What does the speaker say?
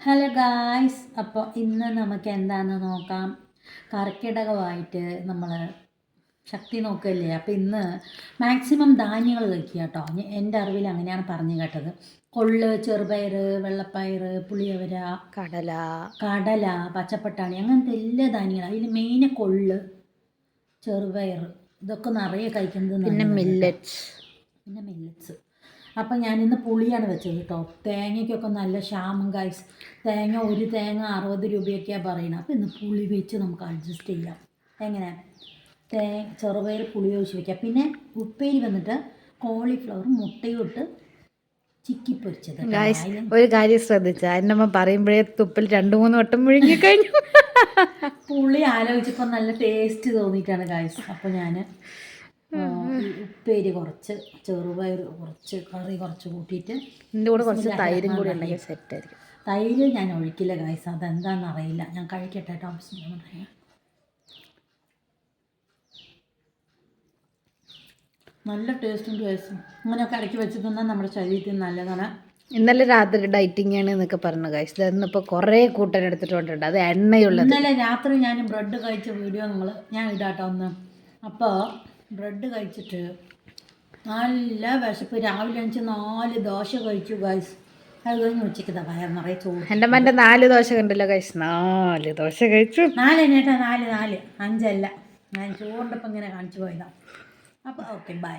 Hello guys, അപ്പോൾ ഇന്ന് നമുക്ക് എന്താണെന്ന് നോക്കാം. കർക്കിടകമായിട്ട് നമ്മൾ ശക്തി നോക്കല്ലേ. അപ്പോൾ ഇന്ന് മാക്സിമം ധാന്യങ്ങൾ കഴിക്കുക കേട്ടോ. എൻ്റെ അറിവിൽ അങ്ങനെയാണ് പറഞ്ഞു കേട്ടത്. കൊള്ള്, ചെറുപയർ, വെള്ളപ്പയർ, പുളിയവര, കടല, പച്ചപ്പട്ടാണി, അങ്ങനത്തെ എല്ലാ ധാന്യങ്ങളും. അതിൽ മെയിൻ കൊള്ള്, ചെറുപയർ, ഇതൊക്കെ നിറയെ കഴിക്കുന്നത്. പിന്നെ മില്ലറ്റ്സ്. അപ്പം ഞാനിന്ന് പുളിയാണ് വെച്ചത് കേട്ടോ. തേങ്ങയ്ക്കൊക്കെ നല്ല ക്ഷാമം ഗൈസ്. ഒരു തേങ്ങ 60 രൂപയൊക്കെയാണ് പറയുന്നത്. അപ്പോൾ ഇന്ന് പുളി വെച്ച് നമുക്ക് അഡ്ജസ്റ്റ് ചെയ്യാം. എങ്ങനെ ചെറുപയർ പുളി ഒഴിച്ച് വയ്ക്കാം. പിന്നെ ഉപ്പേരി വന്നിട്ട് കോളിഫ്ലവർ മുട്ടയും ഇട്ട് ചിക്കി പൊരിച്ചത്. ഒരു കാര്യം ശ്രദ്ധിച്ച എന്നമ്മ പറയുമ്പോഴേ തുപ്പിൽ 2-3 വട്ടം മുഴുങ്ങി കഴിഞ്ഞു. പുളി ആലോചിച്ചപ്പോൾ നല്ല ടേസ്റ്റ് തോന്നിയിട്ടാണ് ഗൈസ്. അപ്പോൾ ഞാൻ ഉപ്പേരി കുറച്ച്, ചെറുപയർ കുറച്ച്, കറി കുറച്ച് കൂട്ടിയിട്ട് ഇതിൻ്റെ കൂടെ കുറച്ച് തൈരും കൂടി ഉണ്ടെങ്കിൽ സെറ്റായിരിക്കും. തൈര് ഞാൻ ഒഴിക്കില്ല ഗൈസ്, അതെന്താണെന്ന് അറിയില്ല. ഞാൻ കഴിക്കട്ടെ കേട്ടോ. നല്ല ടേസ്റ്റും ഗൈസ്. അങ്ങനെയൊക്കെ ഇടയ്ക്ക് വെച്ച് തിന്നാൽ നമ്മുടെ ശരീരത്തിന് നല്ലതാണ്. ഇന്നലെ രാത്രി ഡയറ്റിംഗ് ആണ് എന്നൊക്കെ പറഞ്ഞു ഗൈസ്. ഇന്നിപ്പോൾ കുറേ കൂട്ടൻ എടുത്തിട്ടുണ്ട്. അത് എണ്ണയുള്ളത്. ഇന്നലെ രാത്രി ഞാൻ ബ്രെഡ് കഴിച്ച വീഡിയോ ഞാൻ ഇടാട്ടോ ഒന്ന്. അപ്പോൾ ബ്രെഡ് കഴിച്ചിട്ട് നല്ല വിശപ്പ്. രാവിലെ എണിച്ച് 4 ദോശ കഴിച്ചു ഗൈസ്. അത് കഴിഞ്ഞ് ഉച്ചയ്ക്ക് വയർ നിറയെ ചോറ്. എൻ്റെ മൻ്റെ 4 ദോശ കണ്ടല്ലോ ഗൈസ്. 4 ദോശ കഴിച്ചു. 4 4 5 അല്ല, ഞാൻ ചോറിൻ്റെ ഒപ്പം ഇങ്ങനെ കാണിച്ചു പോയതാണ്. അപ്പോൾ ഓക്കെ, ബൈ.